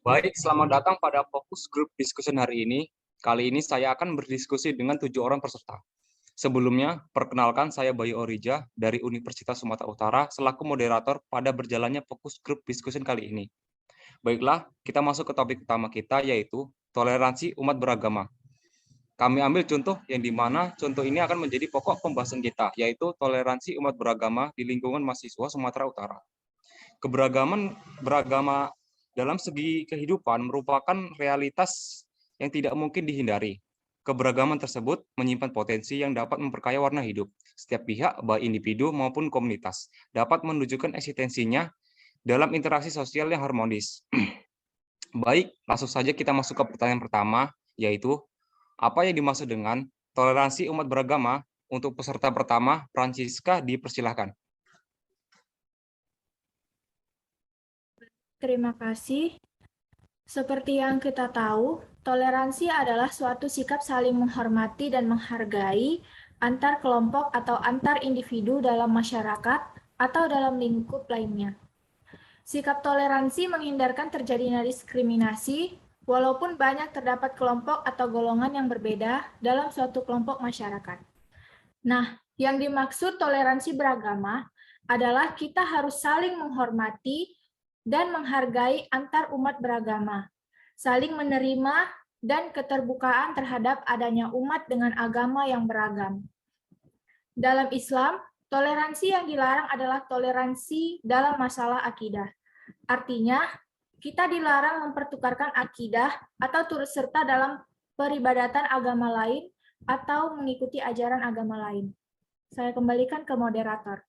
Baik, selamat datang pada fokus grup discussion hari ini. Kali ini saya akan berdiskusi dengan 7 orang peserta. Sebelumnya, perkenalkan saya Bayu Orija dari Universitas Sumatera Utara selaku moderator pada berjalannya fokus grup discussion kali ini. Baiklah, kita masuk ke topik utama kita yaitu toleransi umat beragama. Kami ambil contoh yang dimana contoh ini akan menjadi pokok pembahasan kita, yaitu toleransi umat beragama di lingkungan mahasiswa Sumatera Utara. Keberagaman beragama dalam segi kehidupan merupakan realitas yang tidak mungkin dihindari. Keberagaman tersebut menyimpan potensi yang dapat memperkaya warna hidup. Setiap pihak, baik individu maupun komunitas, dapat menunjukkan eksistensinya dalam interaksi sosial yang harmonis. Baik, langsung saja kita masuk ke pertanyaan pertama, yaitu apa yang dimaksud dengan toleransi umat beragama? Untuk peserta pertama, Francisca, dipersilahkan. Terima kasih. Seperti yang kita tahu, toleransi adalah suatu sikap saling menghormati dan menghargai antar kelompok atau antar individu dalam masyarakat atau dalam lingkup lainnya. Sikap toleransi menghindarkan terjadinya diskriminasi, walaupun banyak terdapat kelompok atau golongan yang berbeda dalam suatu kelompok masyarakat. Nah, yang dimaksud toleransi beragama adalah kita harus saling menghormati dan menghargai antar umat beragama, saling menerima dan keterbukaan terhadap adanya umat dengan agama yang beragam. Dalam Islam, toleransi yang dilarang adalah toleransi dalam masalah akidah. Artinya, kita dilarang mempertukarkan akidah atau turut serta dalam peribadatan agama lain atau mengikuti ajaran agama lain. Saya kembalikan ke moderator.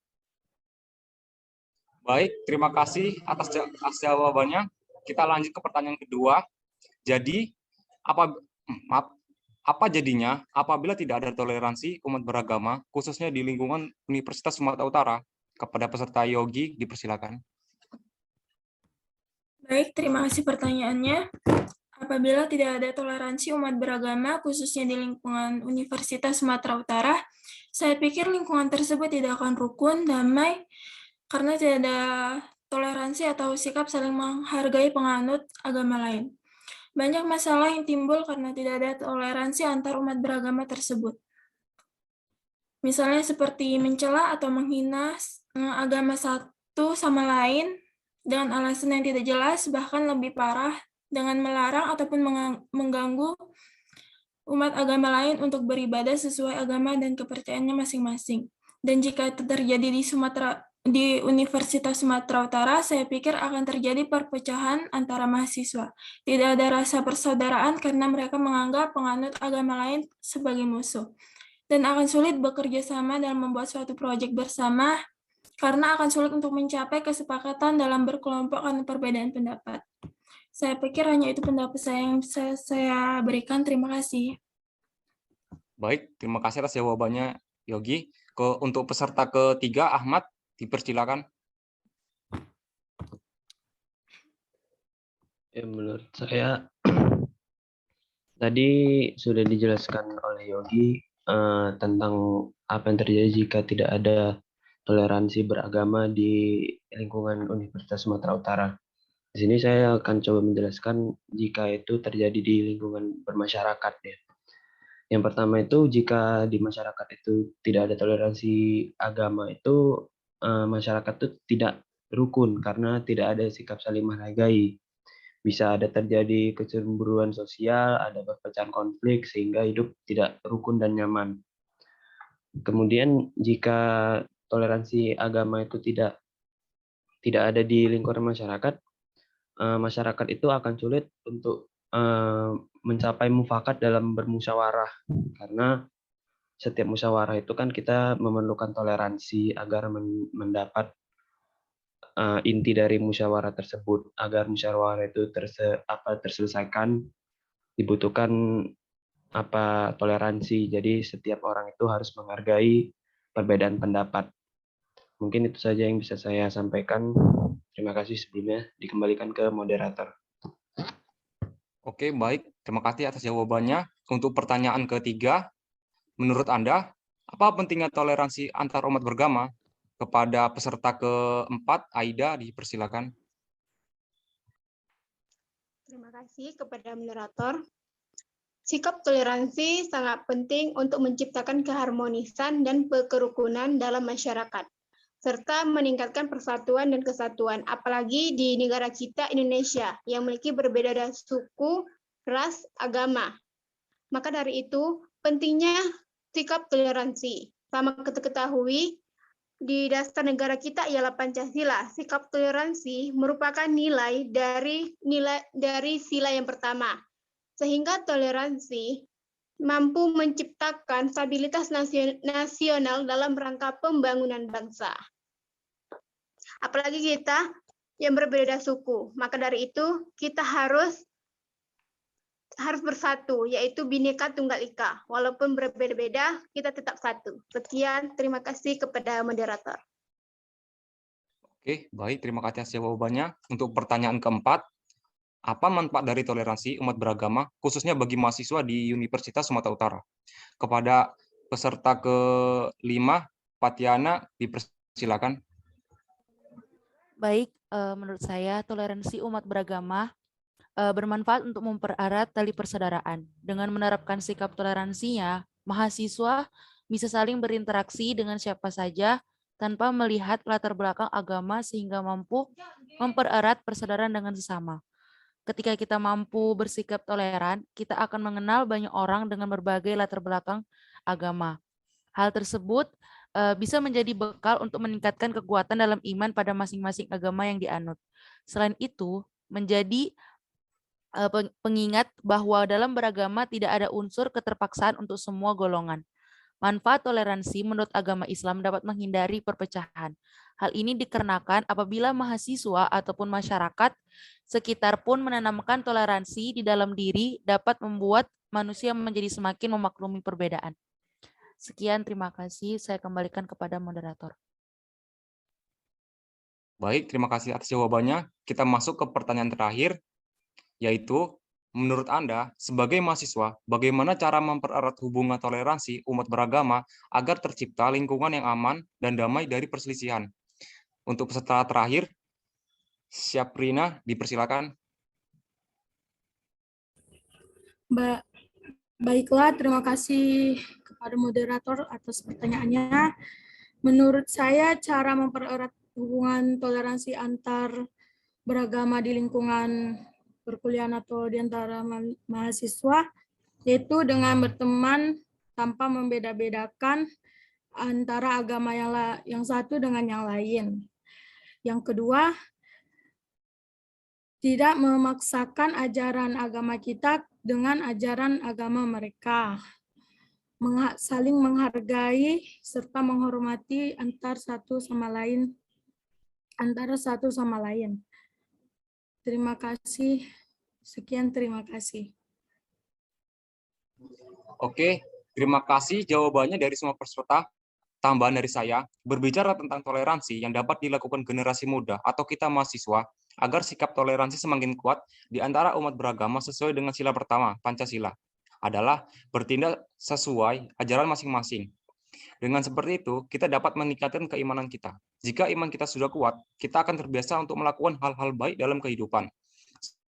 Baik, terima kasih atas jawabannya. Kita lanjut ke pertanyaan kedua. Jadi, apa jadinya apabila tidak ada toleransi umat beragama, khususnya di lingkungan Universitas Sumatera Utara? Kepada peserta Yogi, dipersilakan. Baik, terima kasih pertanyaannya. Apabila tidak ada toleransi umat beragama, khususnya di lingkungan Universitas Sumatera Utara, saya pikir lingkungan tersebut tidak akan rukun, damai, karena tidak ada toleransi atau sikap saling menghargai penganut agama lain. Banyak masalah yang timbul karena tidak ada toleransi antar umat beragama tersebut. Misalnya seperti mencela atau menghina agama satu sama lain dengan alasan yang tidak jelas, bahkan lebih parah dengan melarang ataupun mengganggu umat agama lain untuk beribadah sesuai agama dan kepercayaannya masing-masing. Dan jika itu terjadi di Universitas Sumatera Utara, saya pikir akan terjadi perpecahan antara mahasiswa. Tidak ada rasa persaudaraan karena mereka menganggap penganut agama lain sebagai musuh. Dan akan sulit bekerja sama dalam membuat suatu proyek bersama, karena akan sulit untuk mencapai kesepakatan dalam berkelompok karena perbedaan pendapat. Saya pikir hanya itu pendapat saya yang saya berikan. Terima kasih. Baik, terima kasih atas jawabannya, Yogi. Untuk peserta ketiga, Ahmad, dipersilakan. Ya, menurut saya tadi sudah dijelaskan oleh Yogi tentang apa yang terjadi jika tidak ada toleransi beragama di lingkungan Universitas Sumatera Utara. Di sini saya akan coba menjelaskan jika itu terjadi di lingkungan bermasyarakat ya. Yang pertama itu jika di masyarakat itu tidak ada toleransi agama itu masyarakat itu tidak rukun karena tidak ada sikap saling menghargai. Bisa ada terjadi kecemburuan sosial, ada perpecahan konflik sehingga hidup tidak rukun dan nyaman. Kemudian jika toleransi agama itu tidak ada di lingkungan masyarakat, masyarakat itu akan sulit untuk mencapai mufakat dalam bermusyawarah, karena setiap musyawarah itu kan kita memerlukan toleransi agar mendapat inti dari musyawarah tersebut. Agar musyawarah itu terselesaikan, dibutuhkan toleransi. Jadi setiap orang itu harus menghargai perbedaan pendapat. Mungkin itu saja yang bisa saya sampaikan. Terima kasih sebelumnya. Dikembalikan ke moderator. Oke, baik. Terima kasih atas jawabannya. Untuk pertanyaan ketiga, menurut Anda, apa pentingnya toleransi antar umat beragama? Kepada peserta keempat, Aida, dipersilakan. Terima kasih kepada moderator. Sikap toleransi sangat penting untuk menciptakan keharmonisan dan kerukunan dalam masyarakat, serta meningkatkan persatuan dan kesatuan, apalagi di negara kita Indonesia yang memiliki berbeda suku, ras, agama. Maka dari itu, pentingnya sikap toleransi. Sama kita ketahui, di dasar negara kita ialah Pancasila. Sikap toleransi merupakan nilai dari sila yang pertama, sehingga toleransi mampu menciptakan stabilitas nasional dalam rangka pembangunan bangsa. Apalagi kita yang berbeda suku, maka dari itu kita harus bersatu, yaitu Bhinneka Tunggal Ika. Walaupun berbeda-beda, kita tetap satu. Sekian, terima kasih kepada moderator. Oke, baik. Terima kasih atas jawabannya. Untuk pertanyaan keempat, apa manfaat dari toleransi umat beragama, khususnya bagi mahasiswa di Universitas Sumatera Utara? Kepada peserta ke-5, Patiana, dipersilakan. Baik, menurut saya toleransi umat beragama bermanfaat untuk mempererat tali persaudaraan. Dengan menerapkan sikap toleransinya, mahasiswa bisa saling berinteraksi dengan siapa saja tanpa melihat latar belakang agama sehingga mampu mempererat persaudaraan dengan sesama. Ketika kita mampu bersikap toleran, kita akan mengenal banyak orang dengan berbagai latar belakang agama. Hal tersebut bisa menjadi bekal untuk meningkatkan kekuatan dalam iman pada masing-masing agama yang dianut. Selain itu, menjadi pengingat bahwa dalam beragama tidak ada unsur keterpaksaan untuk semua golongan. Manfaat toleransi menurut agama Islam dapat menghindari perpecahan. Hal ini dikarenakan apabila mahasiswa ataupun masyarakat sekitar pun menanamkan toleransi di dalam diri dapat membuat manusia menjadi semakin memaklumi perbedaan. Sekian, terima kasih. Saya kembalikan kepada moderator. Baik, terima kasih atas jawabannya. Kita masuk ke pertanyaan terakhir, yaitu menurut Anda, sebagai mahasiswa, bagaimana cara mempererat hubungan toleransi umat beragama agar tercipta lingkungan yang aman dan damai dari perselisihan? Untuk peserta terakhir, Syaprina, dipersilakan. Baiklah, terima kasih kepada moderator atas pertanyaannya. Menurut saya, cara mempererat hubungan toleransi antar beragama di lingkungan perkuliahan atau di antara mahasiswa, yaitu dengan berteman tanpa membeda-bedakan antara agama yang satu dengan yang lain. Yang kedua, tidak memaksakan ajaran agama kita dengan ajaran agama mereka. Saling menghargai serta menghormati antara satu sama lain. Terima kasih. Sekian, terima kasih. Oke, terima kasih jawabannya dari semua peserta. Tambahan dari saya, berbicara tentang toleransi yang dapat dilakukan generasi muda atau kita mahasiswa, agar sikap toleransi semakin kuat di antara umat beragama sesuai dengan sila pertama, Pancasila, adalah bertindak sesuai ajaran masing-masing. Dengan seperti itu, kita dapat meningkatkan keimanan kita. Jika iman kita sudah kuat, kita akan terbiasa untuk melakukan hal-hal baik dalam kehidupan.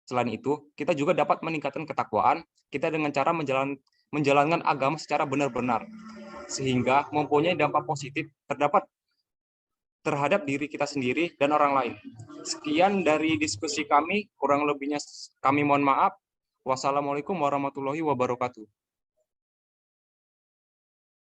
Selain itu, kita juga dapat meningkatkan ketakwaan kita dengan cara menjalankan agama secara benar-benar, sehingga mempunyai dampak positif terhadap diri kita sendiri dan orang lain. Sekian dari diskusi kami, kurang lebihnya kami mohon maaf. Wassalamualaikum warahmatullahi wabarakatuh.